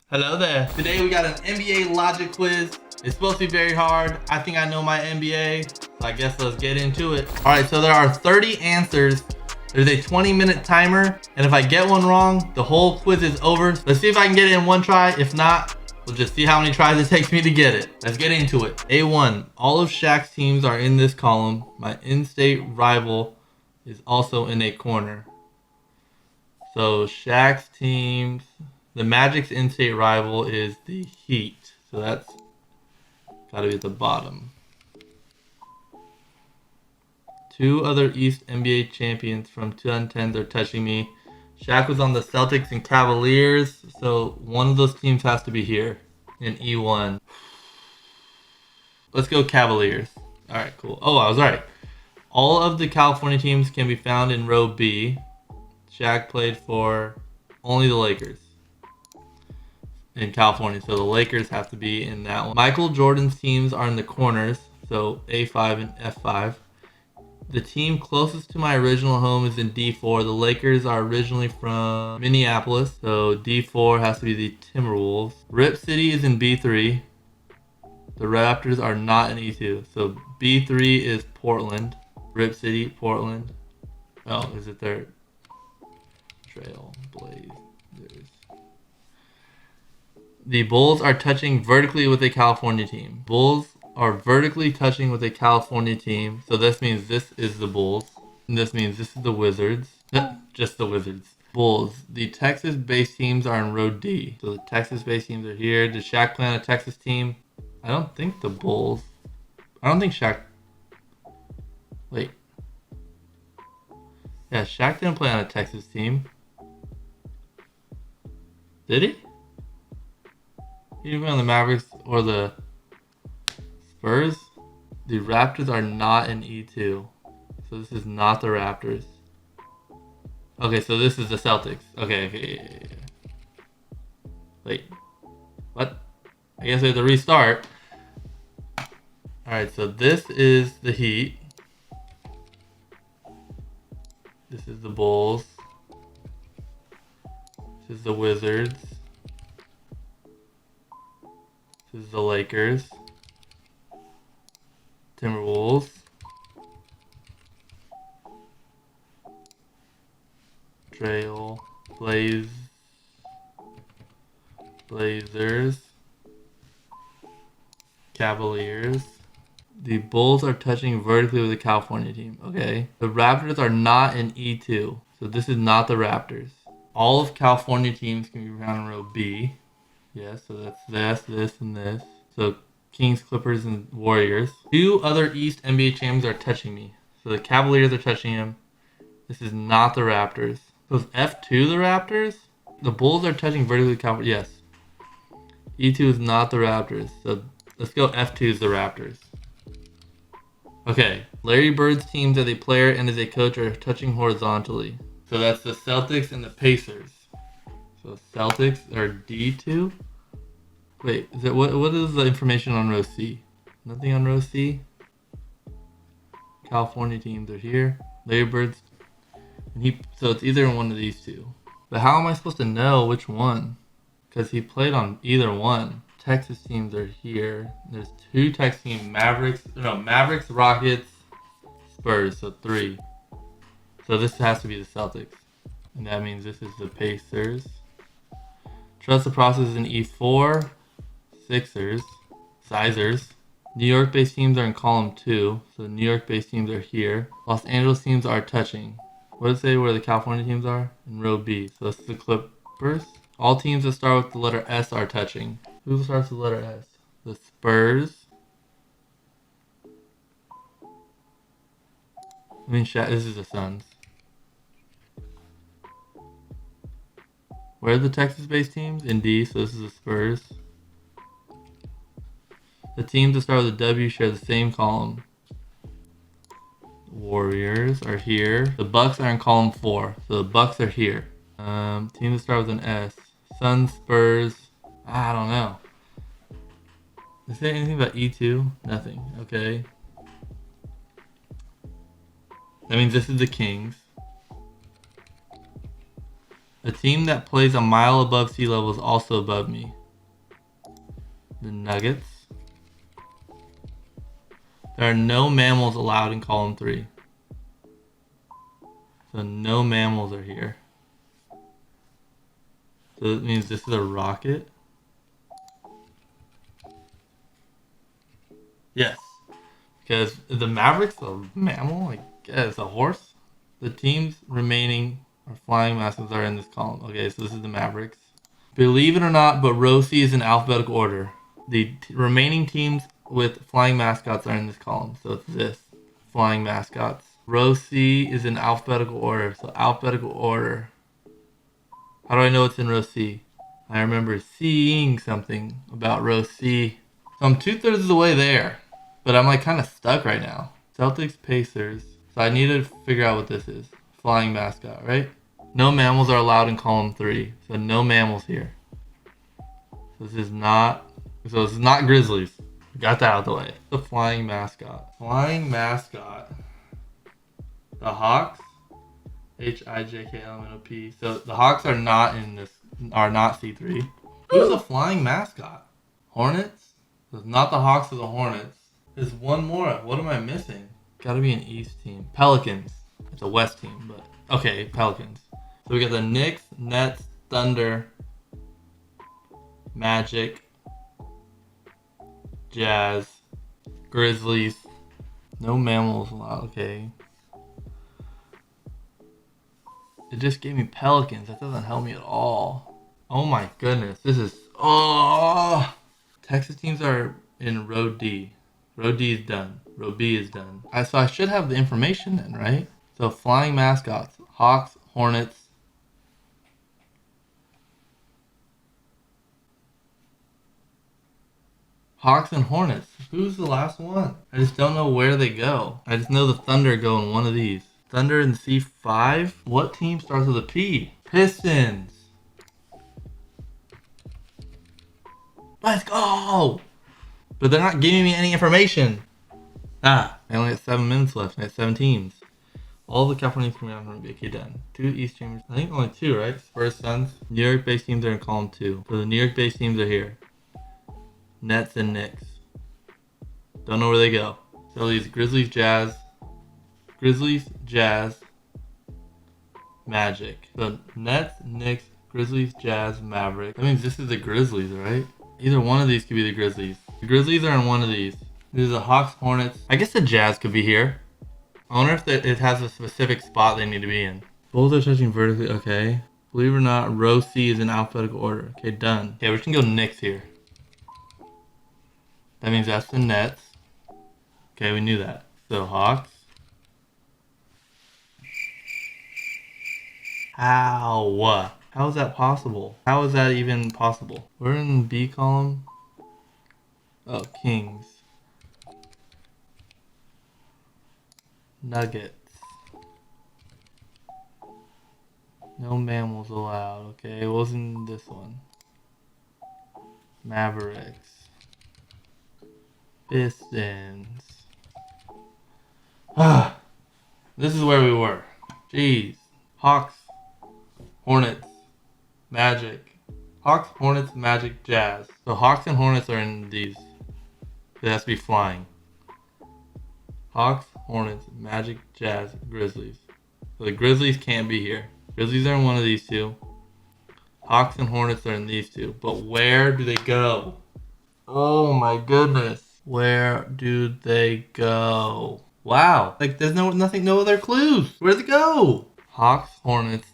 Hello there. Today we got an NBA logic quiz. It's supposed to be very hard. I think I know my NBA, so I guess let's get into it. All right, so there are 30 answers. There's a 20-minute timer, and if I get one wrong, the whole quiz is over. Let's see if I can get it in one try. If not, we'll just see how many tries it takes me to get it. Let's get into it. A1, all of Shaq's teams are in this column. My in-state rival is also in a corner. So Shaq's teams, the Magic's in-state rival is the Heat. So that's gotta be at the bottom. Two other East NBA champions from 2010 are touching me. Shaq was on the Celtics and Cavaliers, so one of those teams has to be here in E1. Let's go Cavaliers. All right, cool. Oh, I was right. All of the California teams can be found in row B. Shaq played for only the Lakers in California, so the Lakers have to be in that one. Michael Jordan's teams are in the corners, so A5 and F5. The team closest to my original home is in D4. The Lakers are originally from Minneapolis, so D4 has to be the Timberwolves. Rip City is in B3. The Raptors are not in E2, so B3 is Portland. Rip City, Portland. Oh, is it there? Trail Blazers. The Bulls are touching vertically with a California team. Bulls are vertically touching with a California team. So this means this is the Bulls. And this means this is the Wizards. Just the Wizards. Bulls. The Texas-based teams are in row D. So the Texas-based teams are here. Did Shaq play on a Texas team? I don't think the Bulls. I don't think Shaq... Wait. Yeah, Shaq didn't play on a Texas team. Did he? He didn't play on the Mavericks or the Spurs. The Raptors are not in E2. So this is not the Raptors. Okay, so this is the Celtics. Okay. Wait. What? I guess we have to restart. Alright, so this is the Heat. This is the Bulls. This is the Wizards. This is the Lakers. Timberwolves. Trail Blazers. Cavaliers. The Bulls are touching vertically with the California team. Okay. The Raptors are not in E2. So this is not the Raptors. All of California teams can be found in row B. Yeah, so that's this, and this. So Kings, Clippers, and Warriors. Two other East NBA champions are touching me. So the Cavaliers are touching him. This is not the Raptors. So is F2 the Raptors? The Bulls are touching vertically with California. Yes. E2 is not the Raptors. So let's go F2 is the Raptors. Okay. Larry Bird's teams as a player and as a coach are touching horizontally. So that's the Celtics and the Pacers. So Celtics are D2. Wait, is it what is the information on row C? Nothing on row C. California teams are here. Larry Bird's, and so it's either one of these two. But how am I supposed to know which one? Because he played on either one. Texas teams are here. There's two Texas teams: Mavericks, Rockets, Spurs. So 3. So this has to be the Celtics, and that means this is the Pacers. Trust the process in E4. Sizers. New York-based teams are in column 2, so New York-based teams are here. Los Angeles teams are touching. What does it say where the California teams are? In row B. So this is the Clippers. All teams that start with the letter S are touching. Who starts with the letter S? The Spurs. This is the Suns. Where are the Texas-based teams? In D, so this is the Spurs. The teams that start with a W share the same column. Warriors are here. The Bucks are in column 4, so the Bucks are here. Teams that start with an S. Suns, Spurs. I don't know. Is there anything about E2? Nothing. Okay. That means this is the Kings. A team that plays a mile above sea level is also above me. The Nuggets. There are no mammals allowed in column 3. So no mammals are here. So that means this is a rocket. Yes. Because the Mavericks a mammal, I guess, a horse. The teams remaining are flying mascots are in this column. Okay, so this is the Mavericks. Believe it or not, but row C is in alphabetical order. The remaining teams with flying mascots are in this column. So it's this, flying mascots. Row C is in alphabetical order. So alphabetical order. How do I know it's in row C? I remember seeing something about row C. So I'm 2/3 of the way there. But I'm like kind of stuck right now. Celtics, Pacers. So I need to figure out what this is. Flying mascot, right? No mammals are allowed in column 3. So no mammals here. So this is not Grizzlies. Got that out of the way. The flying mascot. Flying mascot. The Hawks. HIJKLMNOP. So the Hawks are not in this. Are not C3. Who's the flying mascot? Hornets. So it's not the Hawks or the Hornets. There's one more. What am I missing? Gotta be an East team. Pelicans. It's a West team, but okay, Pelicans. So we got the Knicks, Nets, Thunder, Magic, Jazz, Grizzlies. No mammals allowed. Okay. It just gave me Pelicans. That doesn't help me at all. Oh my goodness. This is... Oh! Texas teams are in row D. Row D is done. Row B is done. So I should have the information then, right? So flying mascots. Hawks, Hornets. Hawks and Hornets. Who's the last one? I just don't know where they go. I just know the Thunder go in one of these. Thunder in C5? What team starts with a P? Pistons. Let's go! But they're not giving me any information. I only have 7 minutes left. I have 7 teams. All the California teams coming out from BK done. 2 East Chambers. I think only 2, right? Spurs, Suns. New York-based teams are in column 2. So the New York-based teams are here. Nets and Knicks. Don't know where they go. So these Grizzlies, Jazz. Grizzlies, Jazz, Magic. So Nets, Knicks, Grizzlies, Jazz, Maverick. That means this is the Grizzlies, right? Either one of these could be the Grizzlies. The Grizzlies are in one of these. There's the Hawks, Hornets. I guess the Jazz could be here. I wonder if it has a specific spot they need to be in. Bulls are touching vertically. Okay. Believe it or not, row C is in alphabetical order. Okay, done. Okay, we're just gonna go Knicks here. That means that's the Nets. Okay, we knew that. So Hawks. How? How is that possible? How is that even possible? We're in B column. Oh, Kings. Nuggets. No mammals allowed. Okay, it wasn't this one. Mavericks. Pistons. This is where we were. Jeez. Hawks. Hornets, Magic. Hawks, Hornets, Magic, Jazz. So Hawks and Hornets are in these. It has to be flying. Hawks, Hornets, Magic, Jazz, Grizzlies. So the Grizzlies can't be here. Grizzlies are in one of these 2. Hawks and Hornets are in these 2. But where do they go? Oh my goodness. Where do they go? Wow. Like there's no other clues. Where'd they go? Hawks, Hornets.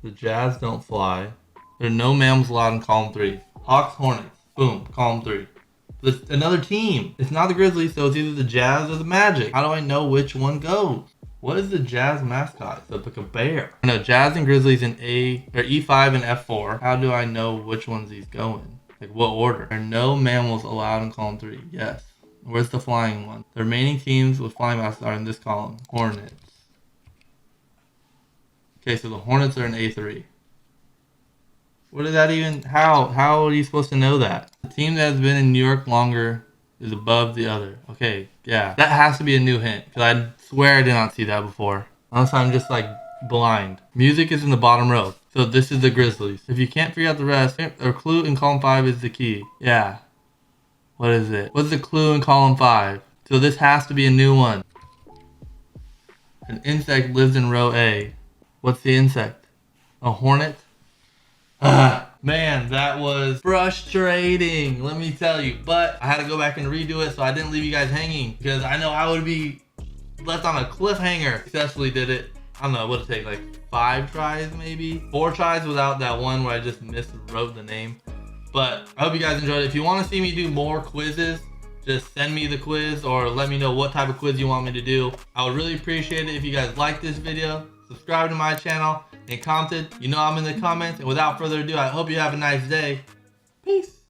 The Jazz don't fly. There are no mammals allowed in column 3. Hawks, Hornets. Boom. Column 3. There's another team. It's not the Grizzlies, so it's either the Jazz or the Magic. How do I know which one goes? What is the Jazz mascot? It's like a bear. No, Jazz and Grizzlies in E5 and F4. How do I know which ones he's going? Like what order? There are no mammals allowed in column 3. Yes. Where's the flying one? The remaining teams with flying mascots are in this column. Hornets. Okay, so the Hornets are in A3. What is that even? How are you supposed to know that? The team that has been in New York longer is above the other. Okay, yeah. That has to be a new hint, because I swear I did not see that before. Unless I'm just like blind. Music is in the bottom row. So this is the Grizzlies. If you can't figure out the rest, a clue in column 5 is the key. Yeah. What is it? What's the clue in column 5? So this has to be a new one. An insect lives in row A. What's the insect? A hornet? Man, that was frustrating, let me tell you. But I had to go back and redo it so I didn't leave you guys hanging, because I know I would be left on a cliffhanger. Successfully did it. I don't know, what it take, like 5 tries maybe? 4 tries without that one where I just miswrote the name. But I hope you guys enjoyed it. If you want to see me do more quizzes, just send me the quiz or let me know what type of quiz you want me to do. I would really appreciate it if you guys like this video, subscribe to my channel, and commented. You know I'm in the comments. And without further ado, I hope you have a nice day. Peace.